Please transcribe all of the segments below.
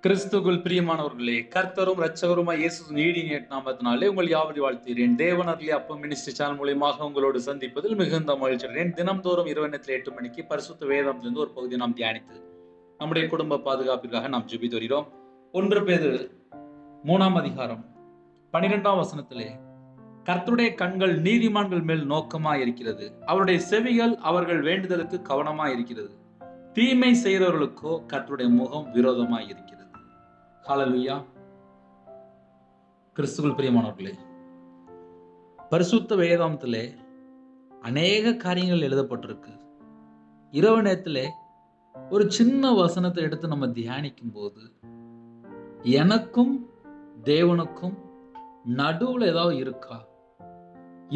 கிறிஸ்துவுக்குள் பிரியமானவர்களே, கர்த்தரும் இரட்சகருமாய் இயேசுவின் ஈடிய நாமத்தினாலே உங்கள் யாவரையும் வாழ்த்துகிறேன். தேவனருளி அப்பம் மினிஸ்ட்ரி சேனல் மூலியமாக உங்களோடு சந்திப்பதில் மிகுந்த மகிழ்ச்சி அடைகிறேன். தினம்தோறும் இரவு நேரத்தில் 8 மணிக்கு பரிசுத்த வேதத்திலிருந்து ஒரு பகுதியை நாம் தியானித்து நம்முடைய குடும்ப பாதுகாப்பிற்காக நாம் ஜெபித்து வருகிறோம். 1 பேதுரு 3ஆம் அதிகாரம் 12ஆம் வசனத்திலே, கர்த்தருடைய கண்கள் நீதிமான்கள் மேல் நோக்கமாய் இருக்கிறது, அவருடைய செவிகள் அவர்கள் வேண்டுதலுக்கு கவனமாய் இருக்கிறது, தீமை செய்கிறவர்களுக்கோ கர்த்தருடைய முகம் விரோதமாய் இருக்கிறது. ஹல்லேலூயா. கிறிஸ்துவுக்குள் பிரியமானவர்களே, பரிசுத்த வேதாகமத்திலே அநேக காரியங்கள் எழுதப்பட்டிருக்கு. இரவு நேரத்திலே ஒரு சின்ன வசனத்தை எடுத்து நம்ம தியானிக்கும் போது எனக்கும் தேவனுக்கும் நடுவுல ஏதாவது இருக்கா?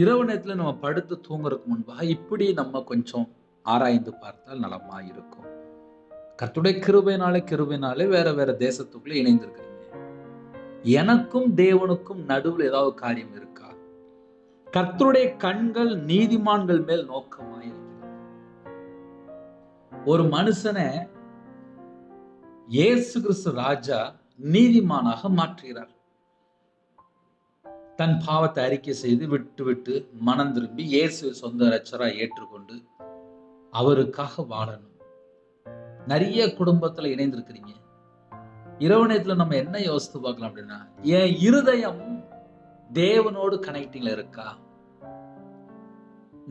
இரவு நேரத்துல நம்ம படுத்து தூங்குறதுக்கு முன்பாக இப்படி நம்ம கொஞ்சம் ஆராய்ந்து பார்த்தால் நலமா இருக்கும். கர்த்தருடைய கிருபையினாலே வேற வேற தேசத்துக்குள்ள இணைந்திருக்கிறீங்க. எனக்கும் தேவனுக்கும் நடுவில் ஏதாவது காரியம் இருக்கா? கர்த்தருடைய கண்கள் நீதிமான்கள் மேல் நோக்கமாய் இருக்கிறது. ஒரு மனுஷனை இயேசு கிறிஸ்து ராஜா நீதிமானாக மாற்றுகிறார். தன் பாவத்தை அறிக்கை செய்து விட்டு மனம் திரும்பி இயேசு சொந்த இரட்சகராய் ஏற்றுக்கொண்டு அவருக்காக வாழணும். நிறைய குடும்பத்துல இணைந்திருக்கிறீங்க. இரவு நேரத்துல நம்ம என்ன யோசித்து பார்க்கலாம் அப்படின்னா, என் இருதயம் தேவனோடு கனெக்டிங்ல இருக்கா?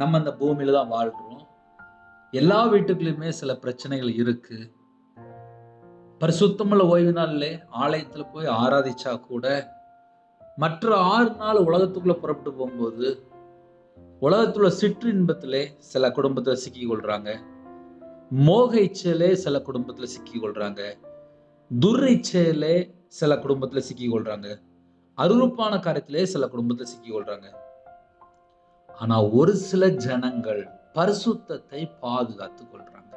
நம்ம இந்த பூமியில தான் வாழ்றோம். எல்லா வீட்டுக்குள்ளயுமே சில பிரச்சனைகள் இருக்கு. பரிசுத்தமுள்ள ஓய்வு நாள்ல ஆலயத்துல போய் ஆராதிச்சா கூட மற்ற 6 நாள் உலகத்துக்குள்ள புறப்பட்டு போகும்போது உலகத்துல சிற்று இன்பத்திலே சில குடும்பத்துல சிக்கி கொள்றாங்க. மோக இச்சையிலே சில குடும்பத்துல சிக்கி கொள்றாங்க. துர் இச்சையிலே சில குடும்பத்துல சிக்கி கொள்றாங்க. அருவருப்பான காரியத்திலே சில குடும்பத்துல சிக்கி கொள்றாங்க. ஆனா ஒரு சில ஜனங்கள் பரிசுத்தத்தை பாதுகாத்துக் கொள்றாங்க.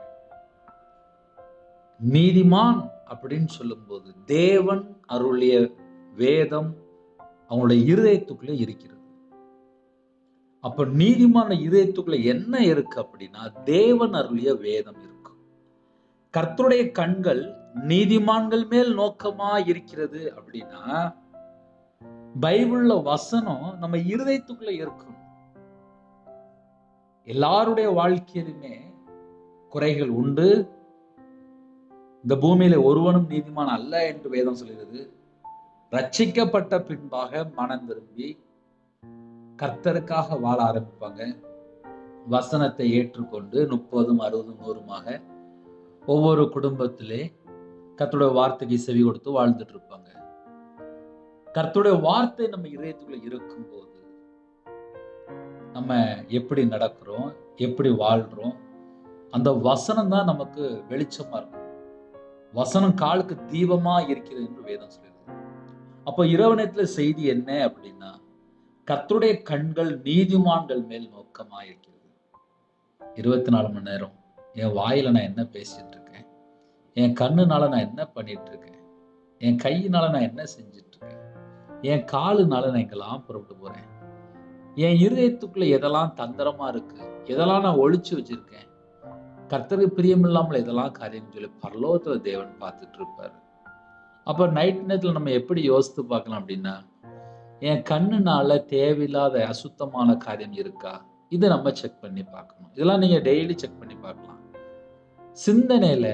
நீதிமான் அப்படின்னு சொல்லும்போது தேவன் அருளிய வேதம் அவங்களுடைய இருதயத்துக்குள்ளே இருக்கிறது. அப்ப நீதிமான இதயத்துக்குள்ள என்ன இருக்கு அப்படின்னா, தேவன் அருளிய வேதம் இருக்கும். கர்த்தருடைய கண்கள் நீதிமான்கள் மேல் நோக்கமா இருக்கிறது அப்படின்னா, பைபிள்ல வசனம் நம்ம இருதயத்துக்குள்ள இருக்கும். எல்லாருடைய வாழ்க்கையிலுமே குறைகள் உண்டு. இந்த பூமியில ஒருவனும் நீதிமான் அல்ல என்று வேதம் சொல்கிறது. ரட்சிக்கப்பட்ட பின்பாக மனம் திரும்பி கர்த்தருக்காக வாழ ஆரம்பிப்பாங்க. வசனத்தை ஏற்றுக்கொண்டு 30, 60, 100மாக ஒவ்வொரு குடும்பத்திலே கர்த்தருடைய வார்த்தைக்கு செவி கொடுத்து வாழ்ந்துட்டு இருப்பாங்க. கர்த்தருடைய வார்த்தை நம்ம இதயத்துக்குள்ள இருக்கும்போது நம்ம எப்படி நடக்கிறோம், எப்படி வாழ்றோம், அந்த வசனம் தான் நமக்கு வெளிச்சமா இருக்கும். வசனம் காலுக்கு தீபமா இருக்கிறது என்று வேதம் சொல்கிறது. அப்போ இரவு நேரத்துல செய்தி என்ன அப்படின்னா, கர்த்தருடைய கண்கள் நீதிமான்கள் மேல் நோக்கமா இருக்கிறது. 24 மணி நேரம் என் வாயில நான் என்ன பேசிட்டு இருக்கேன், என் கண்ணுனால நான் என்ன பண்ணிட்டு இருக்கேன், என் கையினால நான் என்ன செஞ்சுட்டு இருக்கேன், என் காலுனால நான் எங்கெல்லாம் புறப்பட்டு போறேன், என் இருதயத்துக்குள்ள எதெல்லாம் தந்திரமா இருக்கு, எதெல்லாம் நான் ஒளிச்சு வச்சிருக்கேன், கர்த்தருக்கு பிரியமில்லாமல் எதெல்லாம் காரியம் சொல்லி பரலோகத்துல தேவன் பார்த்துட்டு இருப்பாரு. அப்ப நைட் நேரத்துல நம்ம எப்படி யோசித்து பார்க்கலாம் அப்படின்னா, என் கண்ணுனால தேவையில்லாத அசுத்தமான காரியம் இருக்கா? இதை நம்ம செக் பண்ணி பார்க்கணும். இதெல்லாம் நீங்க டெய்லி செக் பண்ணி பார்க்கலாம். சிந்தனையில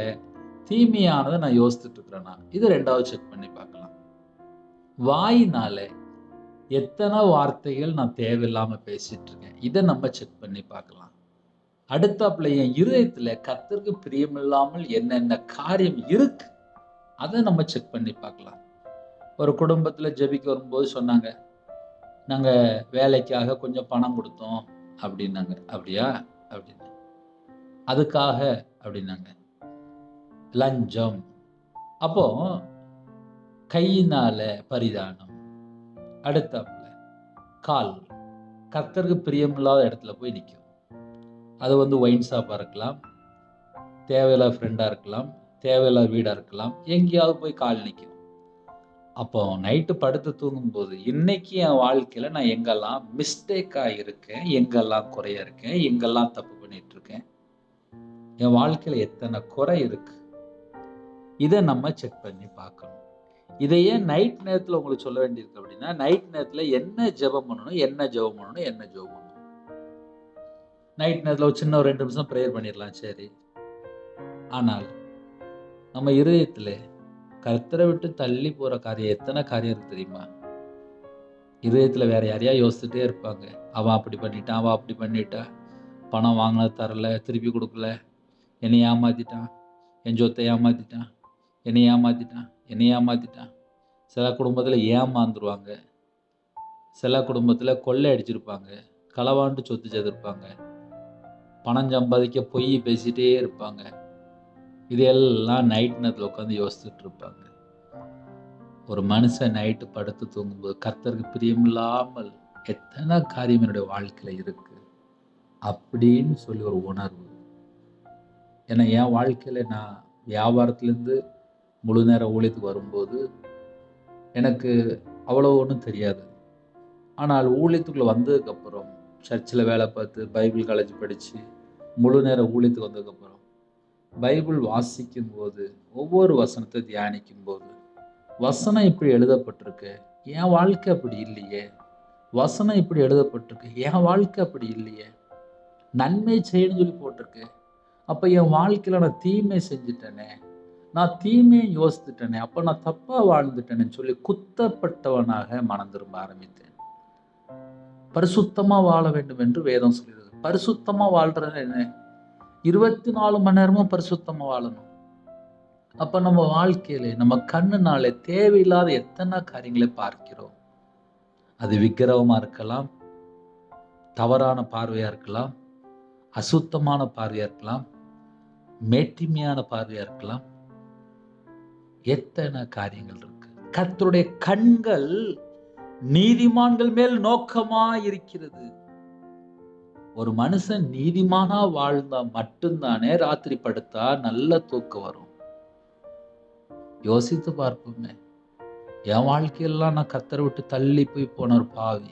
தீமையானதை நான் யோசிச்சுட்டு இருக்கிறேன்னா, இது 2வது செக் பண்ணி பார்க்கலாம். வாயினால எத்தனை வார்த்தைகள் நான் தேவையில்லாம பேசிட்டு இருக்கேன், இதை நம்ம செக் பண்ணி பார்க்கலாம். அடுத்தாப்புல என் இருதயத்துல கர்த்தருக்கு பிரியமில்லாமல் என்னென்ன காரியம் இருக்கு, அதை நம்ம செக் பண்ணி பார்க்கலாம். ஒரு குடும்பத்துல ஜெபிக்க வரும்போது சொன்னாங்க, நாங்க வேலைக்காக கொஞ்சம் பணம் கொடுத்தோம் அப்படின்னாங்க. அப்படியா? அப்படின்னு. அதுக்காக அப்படின்னாங்க. லஞ்சம். அப்போ கையினால பரிதானம். அடுத்தாப்புல கால் கர்த்தருக்கு பிரியமில்லாத இடத்துல போய் நிற்கும். அது ஒயின் ஷாப்பா இருக்கலாம், தேவையில்லாத ஃப்ரெண்டா இருக்கலாம், தேவையில்லாத வீடா இருக்கலாம், எங்கேயாவது போய் கால் நிற்கும். அப்போ நைட்டு படுத்து தூங்கும்போது இன்னைக்கு என் வாழ்க்கையில நான் எங்கெல்லாம் மிஸ்டேக்கா இருக்கேன், எங்கெல்லாம் குறையா இருக்கேன், எங்கெல்லாம் தப்பு பண்ணிட்டு இருக்கேன், என் வாழ்க்கையில எத்தனை குறை இருக்கு, இதை நம்ம செக் பண்ணி பார்க்கணும். இதை ஏன் நைட் நேரத்தில் உங்களுக்கு சொல்ல வேண்டியிருக்கு அப்படின்னா, நைட் நேரத்தில் என்ன ஜெபம் பண்ணணும், என்ன ஜெபம் பண்ணணும், என்ன ஜெபம் பண்ணணும். நைட் நேரத்தில் ஒரு சின்ன 2 நிமிஷம் ப்ரேயர் பண்ணிடலாம், சரி. ஆனால் நம்ம இருதயத்தில் கர்த்தரை விட்டு தள்ளி போற காரியம் எத்தனை காரியம் இருக்கு தெரியுமா? இதயத்துல வேற யாரையா யோசிச்சுட்டே இருப்பாங்க. அவன் அப்படி பண்ணிட்டான், அவன் அப்படி பண்ணிட்டா, பணம் வாங்கினது தரல, திருப்பி கொடுக்கல, என்னை ஏமாத்திட்டான், என் சொத்தை ஏமாத்திட்டான், என்னை ஏமாத்திட்டான், என்னை ஏமாத்திட்டான். சில குடும்பத்தில் ஏமாந்துருவாங்க, சில குடும்பத்தில் கொள்ளை அடிச்சிருப்பாங்க, களவாண்டு சொத்து செய்திருப்பாங்க, பணம் சம்பாதிக்க பொய் பேசிட்டே இருப்பாங்க. இதெல்லாம் நைட் நேரத்தில் உட்காந்து யோசிச்சுட்டு இருப்பாங்க. ஒரு மனுஷன் நைட்டு படுத்து தூங்கும்போது கர்த்தருக்கு பிரியமில்லாமல் எத்தனை காரியம் என்னுடைய வாழ்க்கையில இருக்கு அப்படின்னு சொல்லி ஒரு உணர்வு. ஏன்னா என் வாழ்க்கையில நான் வியாபாரத்திலேருந்து முழு நேர ஊழியத்துக்கு வரும்போது எனக்கு அவ்வளோ ஒன்றும் தெரியாது. ஆனால் ஊழியத்துக்குள்ளே வந்ததுக்கப்புறம் சர்ச்சில் வேலை பார்த்து பைபிள் காலேஜ் படித்து முழு நேர ஊழியத்துக்கு வந்ததுக்கப்புறம் பைபிள் வாசிக்கும் போது ஒவ்வொரு வசனத்தை தியானிக்கும் போது வசனம் இப்படி எழுதப்பட்டிருக்கு, என் வாழ்க்கை அப்படி இல்லையே. வசனம் இப்படி எழுதப்பட்டிருக்கு, என் வாழ்க்கை அப்படி இல்லையே. நன்மை செய்யணும்னு சொல்லி போட்டிருக்கு, அப்போ என் வாழ்க்கையில் நான் தீமை செஞ்சுட்டேனே, நான் தீமையை யோசித்துட்டேனே, அப்போ நான் தப்பாக வாழ்ந்துட்டேன்னு சொல்லி குத்தப்பட்டவனாக மனம் திரும்ப ஆரம்பித்தேன். பரிசுத்தமாக வாழ வேண்டும் என்று வேதம் சொல்கிறது. பரிசுத்தமாக வாழ்றது என்ன? 24 மணி நேரமும் பரிசுத்தமாக வாழணும். அப்ப நம்ம வாழ்க்கையில நம்ம கண்ணுனாலே தேவையில்லாத எத்தனை காரியங்களை பார்க்கிறோம். அது விக்கிரகமா இருக்கலாம், தவறான பார்வையா இருக்கலாம், அசுத்தமான பார்வையா இருக்கலாம், மேட்டிமையான பார்வையா இருக்கலாம். எத்தனை காரியங்கள் இருக்கு. கர்த்தருடைய கண்கள் நீதிமான்கள் மேல் நோக்கமா இருக்கிறது. ஒரு மனுஷன் நீதிமானா வாழ்ந்தா மட்டும்தானே ராத்திரி படுத்தா நல்ல தூக்கம் வரும். யோசித்து பார்ப்போமே. என் வாழ்க்கையெல்லாம் நான் கர்த்தரை விட்டு தள்ளி போய் போன ஒரு பாவி.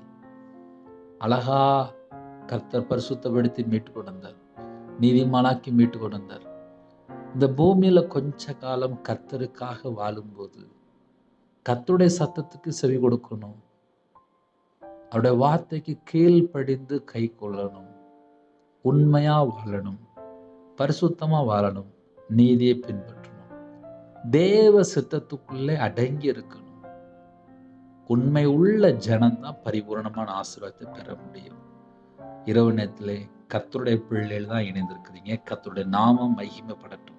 அழகா கர்த்தர் பரிசுத்தப்படுத்தி மீட்டு கொண்டு வந்தார், நீதிமானாக்கி மீட்டு கொண்டு வந்தார். இந்த பூமியில கொஞ்ச காலம் கர்த்தருக்காக வாழும்போது கர்த்தருடைய சத்தத்துக்கு செவி கொடுக்கணும், அவருடைய வார்த்தைக்கு கீழ்ப்படிந்து கை கொள்ளணும், உண்மையா வாழணும், பரிசுத்தமா வாழணும், நீதியை பின்பற்றணும், தேவ சித்தத்துக்குள்ளே அடங்கி இருக்கணும். உண்மை உள்ள ஜனம்தான் பரிபூர்ணமான ஆசீர்வாதத்தை பெற முடியும். இரவு நேரத்திலே கர்த்தருடைய பிள்ளைகள் தான் இணைந்திருக்கிறீங்க. கர்த்தருடைய நாமம் மகிமைப்படட்டும்.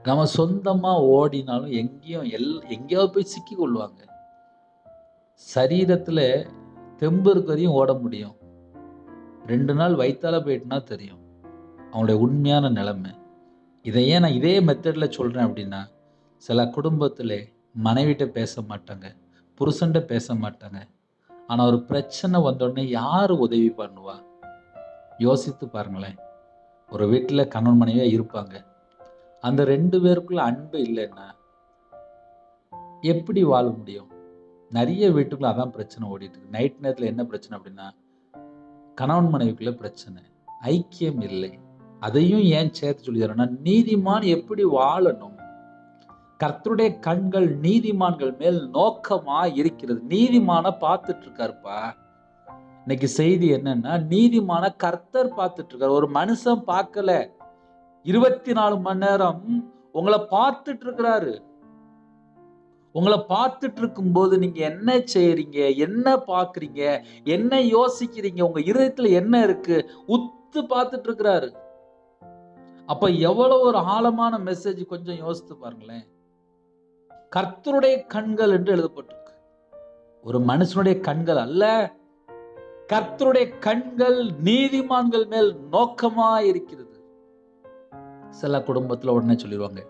நம்ம சொந்தமா ஓடினாலும் எங்கேயாவது போய் சிக்கி கொள்வாங்க. சரீரத்துல தெம்பு இருக்கிறதையும் ஓட முடியும். 2 நாள் வயித்தால போயிட்டுனா தெரியும் அவங்களுடைய உண்மையான நிலைமை. இதையே நான் இதே மெத்தட்ல சொல்றேன் அப்படின்னா, சில குடும்பத்திலே மனைவிட்ட பேச மாட்டாங்க, புருஷன்ட்ட பேச மாட்டாங்க. ஆனா ஒரு பிரச்சனை வந்தோடனே யாரு உதவி பண்ணுவா? யோசித்து பாருங்களேன். ஒரு வீட்டுல கணவன் மனைவியா இருப்பாங்க, அந்த 2 பேருக்குள்ள அன்பு இல்லைன்னா எப்படி வாழ முடியும்? நிறைய வீட்டுக்குள்ள அதான் பிரச்சனை ஓடிட்டு இருக்கு. நைட் நேரத்துல என்ன பிரச்சனை அப்படின்னா, கணவன் மனைவிக்குள்ள பிரச்சனை, ஐக்கியம் இல்லை. அதையும் ஏன் சேர்த்து சொல்லி தரேன்னா, நீதிமான் எப்படி வாழணும்? கர்த்தருடைய கண்கள் நீதிமான்கள் மேல் நோக்கமா இருக்கிறது. நீதிமான பார்த்துட்டு இருக்காருப்பா. இன்னைக்கு செய்தி என்னன்னா, நீதிமான கர்த்தர் பார்த்துட்டு இருக்காரு, ஒரு மனுஷன் பார்க்கல. 24 மணி நேரம் உங்களை பார்த்துட்டு இருக்கிறாரு. உங்களை பார்த்துட்டு இருக்கும் போது நீங்க என்ன செய்யறீங்க, என்ன பாக்குறீங்க, என்ன யோசிக்கிறீங்க, உங்க இருதயத்துல என்ன இருக்கு, உத்து பார்த்துட்டு இருக்கிறாரு. அப்ப எவ்வளவு ஒரு ஆழமான மெசேஜ் கொஞ்சம் யோசித்து பாருங்களேன். கர்த்தருடைய கண்கள் என்று எழுதப்பட்டிருக்கு. ஒரு மனுஷனுடைய கண்கள் அல்ல, கர்த்தருடைய கண்கள் நீதிமான்கள் மேல் நோக்கமா இருக்கிறது. சில குடும்பத்துல உடனே சொல்லிடுவாங்க,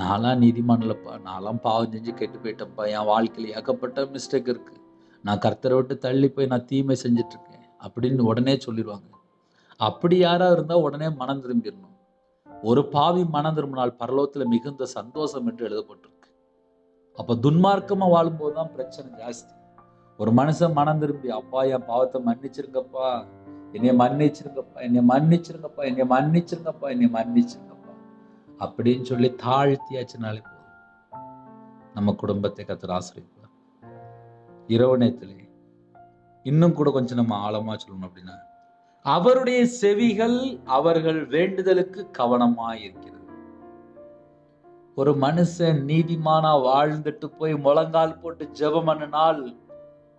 நான்லாம் நீதிமான் இல்லப்பா, நான்லாம் பாவம் செஞ்சு கெட்டு போயிட்டேன்ப்பா, என் வாழ்க்கையில் ஏகப்பட்ட மிஸ்டேக் இருக்கு, நான் கர்த்தரை விட்டு தள்ளி போய் நான் தீமை செஞ்சுட்டு இருக்கேன் அப்படின்னு உடனே சொல்லிடுவாங்க. அப்படி யாரா இருந்தா உடனே மனம் திரும்பிடணும். ஒரு பாவி மனம் திரும்பினால் பரலோகத்துல மிகுந்த சந்தோஷம் என்று எழுதப்பட்டிருக்கு. அப்ப துன்மார்க்கமா வாழும்போது தான் பிரச்சனை ஜாஸ்தி. ஒரு மனுஷன் மனம் திரும்பி, அப்பா என் பாவத்தை மன்னிச்சிருங்கப்பா, என்னை மன்னிச்சிருங்கப்பா, என்னை மன்னிச்சிருங்கப்பா, என்னை மன்னிச்சிருங்கப்பா, என்னை மன்னிச்சிருங்கப்பா அப்படின்னு சொல்லி தாழ்த்தியாச்சுனாலே போதும், நம்ம குடும்பத்தை கர்த்தர் ஆசீர்வதிப்பார். இரவு நேரத்திலே இன்னும் கூட கொஞ்சம் நம்ம ஆழமா சொல்லணும் அப்படின்னா, அவருடைய செவிகள் அவர்கள் வேண்டுதலுக்கு கவனமாய் இருக்கிறது. ஒரு மனுஷன் நீதிமானா வாழ்ந்துட்டு போய் முழங்கால் போட்டு ஜெபம் பண்ணினால்,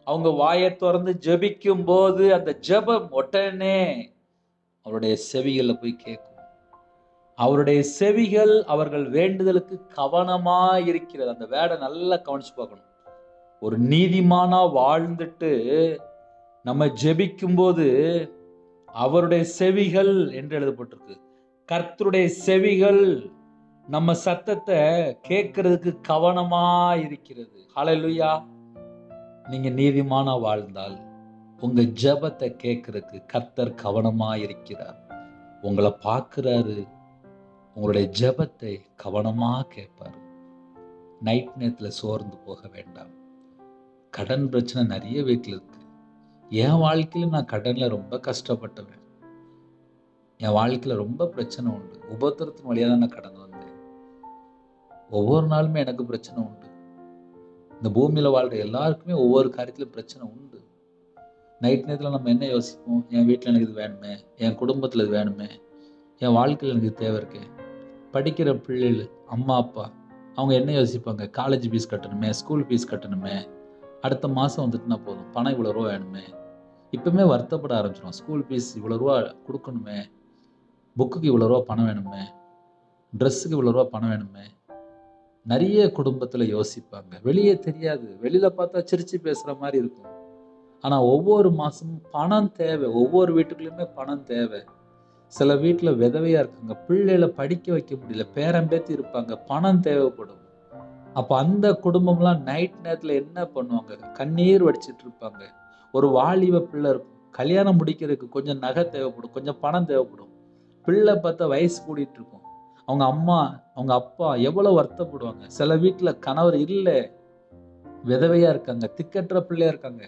அவங்க வாயை திறந்து ஜெபிக்கும் போது அந்த ஜெபம் உடனே அவருடைய செவிகள்ல போய் கேட்கும். அவருடைய செவிகள் அவர்கள் வேண்டுதலுக்கு கவனமா இருக்கிறது. அந்த வேர்டை நல்லா கவனிச்சு பார்க்கணும். ஒரு நீதிமானா வாழ்ந்துட்டு நம்ம ஜெபிக்கும் போது அவருடைய செவிகள் என்று எழுதப்பட்டிருக்கு. கர்த்தருடைய செவிகள் நம்ம சத்தத்தை கேட்கறதுக்கு கவனமா இருக்கிறது. ஹல்லேலூயா. நீங்க நீதிமானா வாழ்ந்தால் உங்க ஜெபத்தை கேட்கறதுக்கு கர்த்தர் கவனமா இருக்கிறார். உங்களை பார்க்கிறாரு. உங்களுடைய ஜெபத்தை கவனமா கேட்பாரு. நைட் நேரத்துல சோர்ந்து போக வேண்டாம். கடன் பிரச்சனை நிறைய வீட்டுல இருக்கு. என் வாழ்க்கையில நான் கடன்ல ரொம்ப கஷ்டப்பட்டவன். என் வாழ்க்கையில ரொம்ப பிரச்சனை உண்டு. உபத்திரத்தின் வழியா தான் நான் கடந்து வந்தேன். ஒவ்வொரு நாளுமே எனக்கு பிரச்சனை உண்டு. இந்த பூமியில வாழ்ற எல்லாருக்குமே ஒவ்வொரு காரியத்திலும் பிரச்சனை உண்டு. நைட் நேரத்துல நம்ம என்ன யோசிப்போம்? என் வீட்டுல எனக்கு இது வேணுமே, என் குடும்பத்துல இது வேணுமே, என் வாழ்க்கையில எனக்கு தேவை இருக்கு. படிக்கிற பிள்ளைகள் அம்மா அப்பா அவங்க என்ன யோசிப்பாங்க? காலேஜ் ஃபீஸ் கட்டணுமே, ஸ்கூல் ஃபீஸ் கட்டணுமே, அடுத்த மாசம் வந்துட்டுனா போதும், பணம் இவ்வளோ ரூபா வேணுமே. இப்பவுமே வருத்தப்பட ஆரம்பிச்சிடும். ஸ்கூல் ஃபீஸ் இவ்வளோ ரூபா கொடுக்கணுமே, புக்குக்கு இவ்வளோ ரூபா பணம் வேணுமே, ட்ரெஸ்ஸுக்கு இவ்வளோ ரூபா பணம் வேணுமே. நிறைய குடும்பத்துல யோசிப்பாங்க. வெளியே தெரியாது. வெளியில பார்த்தா சிரிச்சு பேசுற மாதிரி இருக்கும். ஆனா ஒவ்வொரு மாசமும் பணம் தேவை. ஒவ்வொரு வீட்டுக்குள்ளயுமே பணம் தேவை. சில வீட்டுல விதவையா இருக்காங்க. பிள்ளைகளை படிக்க வைக்க முடியல. பேரம்பேத்தி இருப்பாங்க. பணம் தேவைப்படும். அப்ப அந்த குடும்பம்லாம் நைட் நேரத்துல என்ன பண்ணுவாங்க? கண்ணீர் வடிச்சிட்டு இருப்பாங்க. ஒரு வாலிப பிள்ளை இருக்கும். கல்யாணம் முடிக்கிறதுக்கு கொஞ்சம் நகை தேவைப்படும், கொஞ்சம் பணம் தேவைப்படும். பிள்ளை பார்த்தா வயசு கூடிட்டு இருக்கும். அவங்க அம்மா அவங்க அப்பா எவ்வளவு வருத்தப்படுவாங்க. சில வீட்டுல கணவர் இல்ல, விதவையா இருக்காங்க, திக்கற்ற பிள்ளையா இருக்காங்க,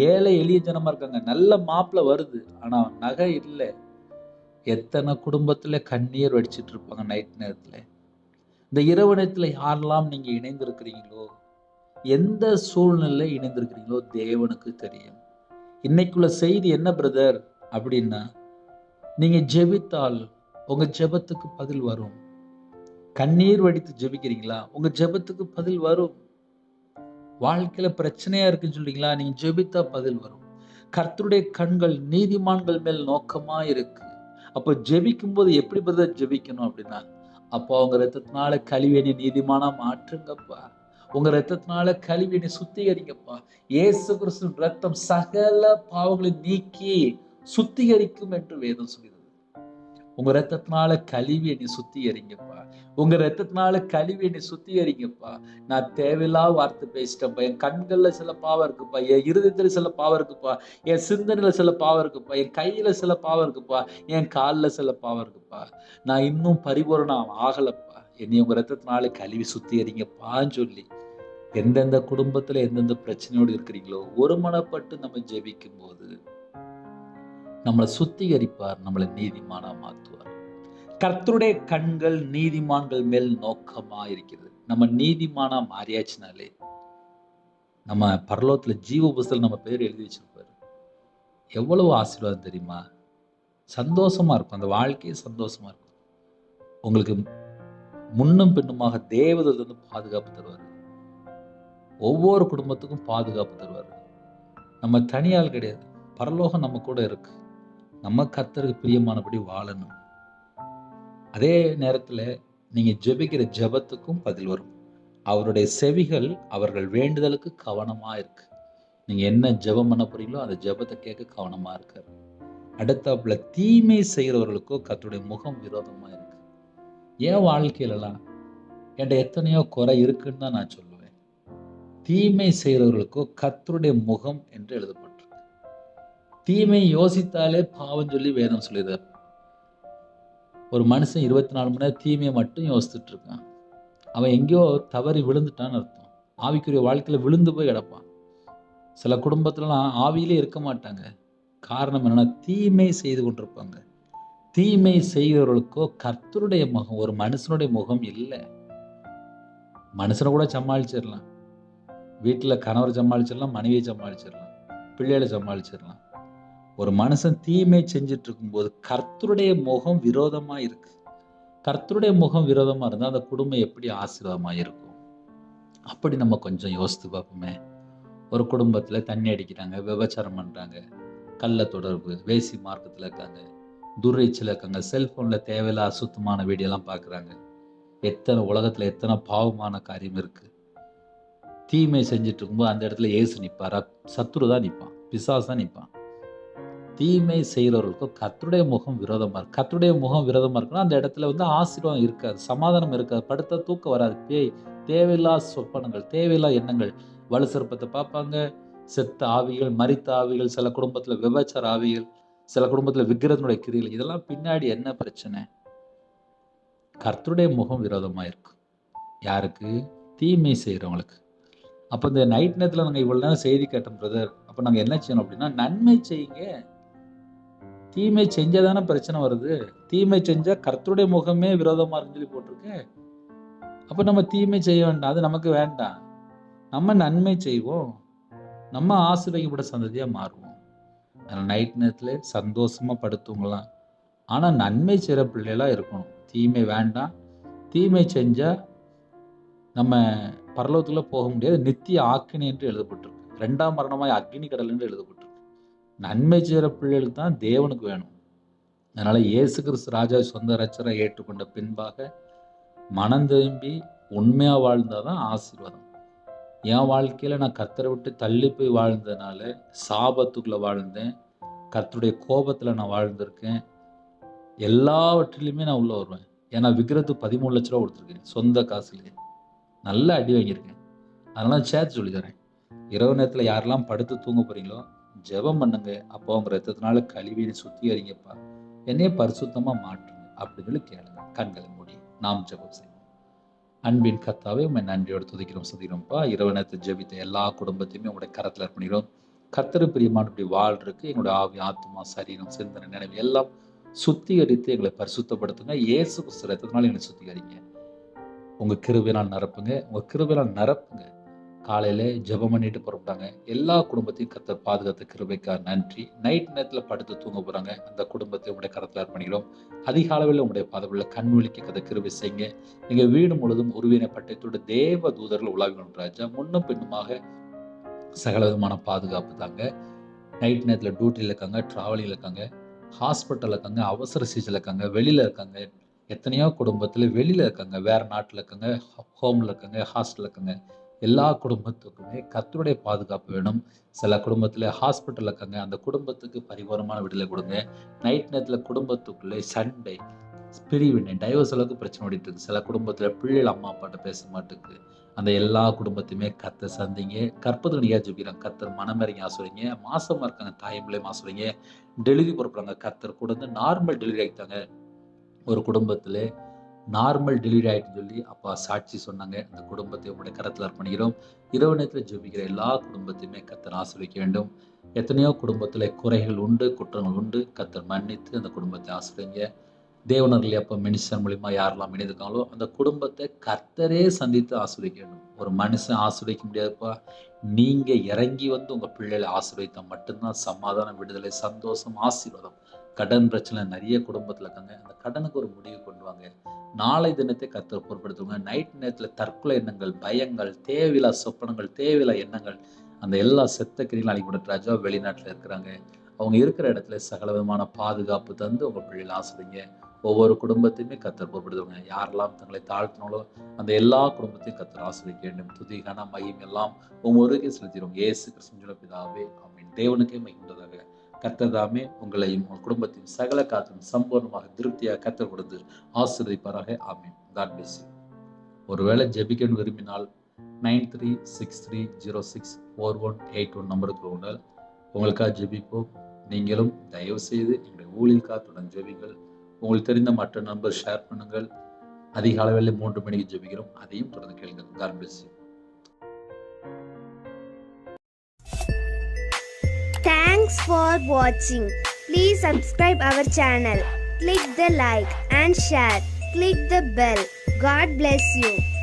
ஏழை எளிய ஜனமா இருக்காங்க. நல்ல மாப்பிள்ளை வருது, ஆனா நகை இல்ல. எத்தனை குடும்பத்துல கண்ணீர் வடிச்சிட்டு இருப்பாங்க நைட் நேரத்துல. இந்த இரவு நேரத்துல யாரெல்லாம் நீங்க இணைந்திருக்கிறீங்களோ, எந்த சூழ்நிலை இணைந்திருக்கிறீங்களோ தேவனுக்கு தெரியும். இன்னைக்குள்ள செய்தி என்ன பிரதர் அப்படின்னா, நீங்க ஜெபித்தால் உங்க ஜெபத்துக்கு பதில் வரும். கண்ணீர் வடித்து ஜெபிக்கிறீங்களா? உங்க ஜெபத்துக்கு பதில் வரும். வாழ்க்கையில பிரச்சனையா இருக்குன்னு சொல்றீங்களா? நீங்க ஜெபித்தா பதில் வரும். கர்த்தருடைய கண்கள் நீதிமான்கள் மேல் நோக்கமா இருக்கு. அப்ப ஜெபிக்கும் போது எப்படி பிரதர் ஜெபிக்கணும் அப்படின்னா, அப்போ உங்க ரத்தத்தினால கழுவி என்னை நீதிமானா மாற்றுங்கப்பா. உங்க ரத்தத்தினால கழுவி என்னை சுத்திகரிங்கப்பா. இயேசு கிறிஸ்துவின் ரத்தம் சகல பாவங்களை நீக்கி சுத்திகரிக்கும் என்று வேதம் சொல்கிறது. உங்க ரத்தத்தினால கழுவி என்னை சுத்திகரிங்கப்பா. உங்க ரத்தத்தினால கழுவி என்னை சுத்திகரிங்கப்பா. நான் தேவையில்லாத வார்த்தை பேசிட்டேன்ப்பா. என் கண்கள்ல சில பாவம் இருக்குப்பா, என் இருதயத்துல சில பாவம் இருக்குப்பா, என் சிந்தனையில சில பாவம் இருக்குப்பா, என் கையில சில பாவம் இருக்குப்பா, என் கால்ல சில பாவம் இருக்குப்பா. நான் இன்னும் பரிபூரணம் ஆகலப்பா. என்னை உங்க ரத்தத்தினால கழுவி சுத்திகரிங்கப்பான்னு சொல்லி எந்தெந்த குடும்பத்துல எந்தெந்த பிரச்சனையோடு இருக்கிறீங்களோ ஒருமனப்பட்டு நம்ம ஜெபிக்கும் போது நம்மளை சுத்திகரிப்பார், நம்மளை நீதிமானா மாற்றுவார். கர்த்தருடைய கண்கள் நீதிமான்கள் மேல் நோக்கமா இருக்கிறது. நம்ம நீதிமானா மாறியாச்சுனாலே நம்ம பரலோகத்துல ஜீவ புஸ்தகத்துல நம்ம பேர் எழுதி வச்சிருப்பாரு. எவ்வளவு ஆசீர்வாதம் தெரியுமா? சந்தோஷமா இருக்கும். அந்த வாழ்க்கையே சந்தோஷமா இருக்கும். உங்களுக்கு முன்னும் பின்னுமாக தேவதூதர் வந்து பாதுகாப்பு தருவாரு. ஒவ்வொரு குடும்பத்துக்கும் பாதுகாப்பு தருவாரு. நம்ம தனியால் கிடையாது. பரலோகம் நம்ம கூட இருக்கு. நம்ம கர்த்தருக்கு பிரியமானபடி வாழணும். அதே நேரத்துல நீங்க ஜெபிக்கிற ஜெபத்துக்கும் பதில் வரும். அவருடைய செவிகள் அவர்கள் வேண்டுதலுக்கு கவனமா இருக்கு. நீங்க என்ன ஜெபம் பண்ண போறீங்களோ அந்த ஜெபத்தை கேட்க கவனமா இருக்காரு. அடுத்தாப்புல தீமை செய்கிறவர்களுக்கோ கர்த்தருடைய முகம் விரோதமா இருக்கு. என் வாழ்க்கையிலலாம் என்கிட்ட எத்தனையோ குறை இருக்குன்னு தான் நான் சொல்லுவேன். தீமை செய்கிறவர்களுக்கோ கர்த்தருடைய முகம் என்று எழுதப்பட்டிருக்கு. தீமை யோசித்தாலே பாவம் சொல்லி வேதம் சொல்லுது. ஒரு மனுஷன் 24 மணி நேரம் தீமையை மட்டும் யோசிச்சுட்டு இருக்கான். அவன் எங்கேயோ தவறி விழுந்துட்டான்னு அர்த்தம். ஆவிக்குரிய வாழ்க்கையில விழுந்து போய் கிடப்பான். சில குடும்பத்துலலாம் ஆவியிலே இருக்க மாட்டாங்க. காரணம் என்னன்னா தீமை செய்து கொண்டிருப்பாங்க. தீமை செய்கிறவர்களுக்கோ கர்த்தருடைய முகம், ஒரு மனுஷனுடைய முகம் இல்லை. மனுஷனை கூட சமாளிச்சிடலாம், வீட்டில் கணவர் சமாளிச்சிடலாம், மனைவியை சமாளிச்சிடலாம், பிள்ளைகளை சமாளிச்சிடலாம். ஒரு மனுஷன் தீமை செஞ்சுட்டு இருக்கும்போது கர்த்தருடைய முகம் விரோதமா இருக்கு. கர்த்தருடைய முகம் விரோதமா இருந்தா அந்த குடும்பம் எப்படி ஆசீர்வாதமா இருக்கும்? அப்படி நம்ம கொஞ்சம் யோசித்து பார்ப்போமே. ஒரு குடும்பத்துல தண்ணி அடிக்கிறாங்க, விபச்சாரம் பண்றாங்க, கள்ள தொடர்பு, வேசி மார்க்கத்துல இருக்காங்க, துர்ரீச்சில் இருக்காங்க, செல்போன்ல தேவையில்ல அசுத்தமான வீடியோலாம் பார்க்குறாங்க. உலகத்துல எத்தனை பாவமான காரியம் இருக்கு. தீமை செஞ்சுட்டு இருக்கும்போது அந்த இடத்துல ஏசு நிற்பாரா? சத்துரு தான் நிற்பான், பிசாசு தான் நிற்பான். தீமை செய்கிறவர்களுக்கும் கர்த்தருடைய முகம் விரோதமா இருக்கு. கர்த்தருடைய முகம் விரோதமா இருக்குன்னா அந்த இடத்துல ஆசீர்வாதம் இருக்காது, சமாதானம் இருக்காது, படுத்த தூக்கம் வராது. பேய், தேவையில்லா சொப்பனங்கள், தேவையில்லா எண்ணங்கள், வலு சிற்பத்தை பார்ப்பாங்க, செத்த ஆவிகள், மரித்த ஆவிகள், சில குடும்பத்துல விபச்சார ஆவிகள், சில குடும்பத்துல விக்கிரகத்தினுடைய கிரிகள். இதெல்லாம் பின்னாடி என்ன பிரச்சனை? கர்த்தருடைய முகம் விரோதமா இருக்கு. யாருக்கு? தீமை செய்கிறவங்களுக்கு. அப்போ இந்த நைட் நேரத்தில் நாங்கள் இவ்வளோ நேரம் செய்தி கேட்டோம் பிரதர். அப்போ நாங்கள் என்ன செய்யணும் அப்படின்னா, நன்மை செய்யுங்க. தீமை செஞ்சாதானே பிரச்சனை வருது. தீமை செஞ்சா கர்த்தருடைய முகமே விரோதமா இருக்குன்னு சொல்லி போட்டிருக்கு. அப்ப நம்ம தீமை செய்ய வேண்டாம், அது நமக்கு வேண்டாம். நம்ம நன்மை செய்வோம், நம்ம ஆசீர்வதிக்கப்பட்ட சந்ததியா மாறுவோம். நைட் நேரத்துல சந்தோஷமா படுத்துங்களாம், ஆனா நன்மை செய்யற பிள்ளைகளா இருக்கணும். தீமை வேண்டாம். தீமை செஞ்சா நம்ம பரலோகத்துல போக முடியாது, நித்திய ஆக்கினி என்று எழுதப்பட்டிருக்கு. 2ஆம் மரணமாய் அக்னி கடல் என்று எழுதப்பட்டிருக்கு. நன்மை செய்கிற பிள்ளைகளுக்கு தான் தேவனுக்கு வேணும். அதனால இயேசு கிறிஸ்து ராஜா சொந்த ரட்சரை ஏற்றுக்கொண்ட பின்பாக மனம் திரும்பி உண்மையா வாழ்ந்தாதான் ஆசீர்வாதம். என் வாழ்க்கையில நான் கர்த்தரை விட்டு தள்ளி போய் வாழ்ந்ததுனால சாபத்துக்குள்ள வாழ்ந்தேன், கர்த்தருடைய கோபத்துல நான் வாழ்ந்திருக்கேன். எல்லாவற்றிலுமே நான் உள்ள வருவேன். ஏன்னா விக்கிரத்துக்கு 13 லட்ச ரூபா கொடுத்துருக்கேன், சொந்த காசுலேயே. நல்ல அடி வாங்கியிருக்கேன். அதனால சேர்த்து சொல்லி தரேன். இரவு நேரத்தில் யாரெல்லாம் படுத்து தூங்க போறீங்களோ ஜெபம் பண்ணுங்க. அப்போ அவங்க ரத்தத்தினால கழுவி சுத்திகரிங்கப்பா, என்னைய பரிசுத்தமா மாற்றுங்க அப்படின்னு சொல்லி கேளுங்க. கண்களை மூடி நாம் ஜெபம் செய்வோம். அன்பின் கர்த்தாவே, உண்மை நன்றியோடு துதிக்கிறோம், சுதிக்கிறோம்ப்பா. இரவு நேரத்தை ஜெபித்த எல்லா குடும்பத்தையுமே உங்களுடைய கரத்தில் அர்ப்பணிக்கிறோம். கர்த்தர் பிரியமானபடி வாழ்றதுக்கு எங்களுடைய ஆவி, ஆத்மா, சரீரம், சிந்தனை, நினைவு எல்லாம் சுத்திகரித்து எங்களை பரிசுத்தப்படுத்துங்க. இயேசு கிறிஸ்து ரத்தத்தினால எங்களை சுத்திகரிங்க. உங்க கிருபையினால் நிரப்புங்க, உங்க கிருபையினால் நிரப்புங்க. காலையில ஜெபம் பண்ணிட்டு புறப்பட்டாங்க. எல்லா குடும்பத்தையும் கர்த்தர் பாதுகாத்த கிருபைக்காக நன்றி. நைட் நேரத்தில் படுத்து தூங்க போறாங்க, அந்த குடும்பத்தை உங்களுடைய கரத்தில் அர்ப்பணிக்கிறோம். அதிக அளவில் உங்களுடைய பாதவில்லை கண் விழிக்க கதை கிருபை செய்யுங்க. எங்க வீடு முழுவதும் உருவின பட்டயத்தோடு தேவ தூதர்கள் உலாவி ராஜா. முன்னும் பின்னுமாக சகல விதமான பாதுகாப்பு தாங்க. நைட் நேரத்தில் டியூட்டியில் இருக்காங்க, டிராவலில் இருக்காங்க, ஹாஸ்பிட்டலில் இருக்காங்க, அவசர சிகிச்சையில் இருக்காங்க, வெளியில இருக்காங்க. எத்தனையோ குடும்பத்தில் வெளியில இருக்காங்க, வேற நாட்டில் இருக்காங்க, ஹோம்ல இருக்காங்க, ஹாஸ்டல்ல இருக்காங்க. எல்லா குடும்பத்துக்குமே கர்த்தருடைய பாதுகாப்பு வேணும். சில குடும்பத்தில் ஹாஸ்பிட்டலில் இருக்காங்க, அந்த குடும்பத்துக்கு பரிபூரணமான விடுதலை கொடுங்க. நைட் நேரத்தில் குடும்பத்துக்குள்ளே சண்டை, பிரிவினை, டைவர்ஸ் அளவுக்கு பிரச்சனை ஓடிட்டு இருக்கு. சில குடும்பத்தில் பிள்ளைகள் அம்மா அப்பாட்ட பேச மாட்டேங்குது. அந்த எல்லா குடும்பத்தையுமே கர்த்தர் சந்திங்க. கற்பத்துக்கு நீங்க ஜெபிக்கிறாங்க, கர்த்தர் மனமறிங்க ஆசுறீங்க. மாசமா இருக்காங்க, தாயம்பிள்ளையும் ஆசுறீங்க. டெலிவரி பொறுப்புறாங்க, கர்த்தர் கூட வந்து நார்மல் டெலிவரி ஆகிட்டாங்க. ஒரு குடும்பத்தில் நார்மல் டெலிவரி ஆகிட்டுன்னு சொல்லி அப்பா சாட்சி சொன்னாங்க. அந்த குடும்பத்தை உங்களுடைய கரத்தில் அர்ப்பணிக்கிறோம். இரவு நேரத்தில் ஜெபிக்கிற எல்லா குடும்பத்தையுமே கர்த்தர் ஆசீர்வதிக்க வேண்டும். எத்தனையோ குடும்பத்தில் குறைகள் உண்டு, குற்றங்கள் உண்டு. கர்த்தர் மன்னித்து அந்த குடும்பத்தை ஆசீர்வதிங்க. தேவனர்கள் அப்போ மினிஸ்டர் மூலியமா யாரெல்லாம் இணைந்திருக்காங்களோ அந்த குடும்பத்தை கர்த்தரே சந்தித்து ஆசீர்வதிக்க வேண்டும். ஒரு மனுஷன் ஆசீர்வதிக்க முடியாதுப்பா. நீங்க இறங்கி வந்து உங்க பிள்ளைகளை ஆசீர்வதித்தா மட்டும்தான் சமாதானம், விடுதலை, சந்தோஷம், ஆசீர்வாதம். கடன் பிரச்சனை நிறைய குடும்பத்தில் இருக்காங்க, அந்த கடனுக்கு ஒரு முடிவு கொண்டு வாங்க. நாளை தினத்தை கர்த்தர் பொருட்படுத்துவாங்க. நைட் நேரத்தில் தற்கொலை எண்ணங்கள், பயங்கள், தேவையில்லா சொப்பனங்கள், தேவையில்லா எண்ணங்கள், அந்த எல்லா செத்த கிரிகளும் அழிக்கப்பட்ட ராஜா வெளிநாட்டில் இருக்கிறாங்க. அவங்க இருக்கிற இடத்துல சகல விதமான பாதுகாப்பு தந்து உங்க பிள்ளைகளை ஆசீர்வதிங்க. ஒவ்வொரு குடும்பத்தையுமே கர்த்தர் பொருட்படுத்துவாங்க. யாரெல்லாம் தங்களை தாழ்த்தினாலோ அந்த எல்லா குடும்பத்தையும் கர்த்தர் ஆசீர்வதிக்க வேண்டும். துதி, கன, மகிமை எல்லாம் ஒவ்வொருக்கே செலுத்திடுவோம். இயேசு கிறிஸ்துவின் பிதாவே, ஆமென். தேவனுக்கே மகிமையுண்டாக. கர்த்தர் தாமே உங்களையும் உங்கள் குடும்பத்தையும் சகல காத்தும் சம்பூர்ணமாக திருப்தியாக கர்த்தர் கொடுத்து ஆசீர்வதிப்பாராக. ஆமென். God bless you. ஒருவேளை ஜெபிக்கணும் விரும்பினால் 9363064181 நம்பருக்கு உண்டால் உங்களுக்காக ஜெபிப்போம். நீங்களும் தயவு செய்து எங்களுடைய ஊழியக்காரத்துடன் ஜெபிங்கள். உங்களுக்கு தெரிந்த மற்ற நம்பர் ஷேர் பண்ணுங்கள். அதிக அளவில் 3 மணிக்கு ஜெபிக்கிறோம், அதையும் தொடர்ந்து கேளுங்கள். God bless you. Thanks for watching. Please subscribe our channel. Click the like and share. Click the bell. God bless you.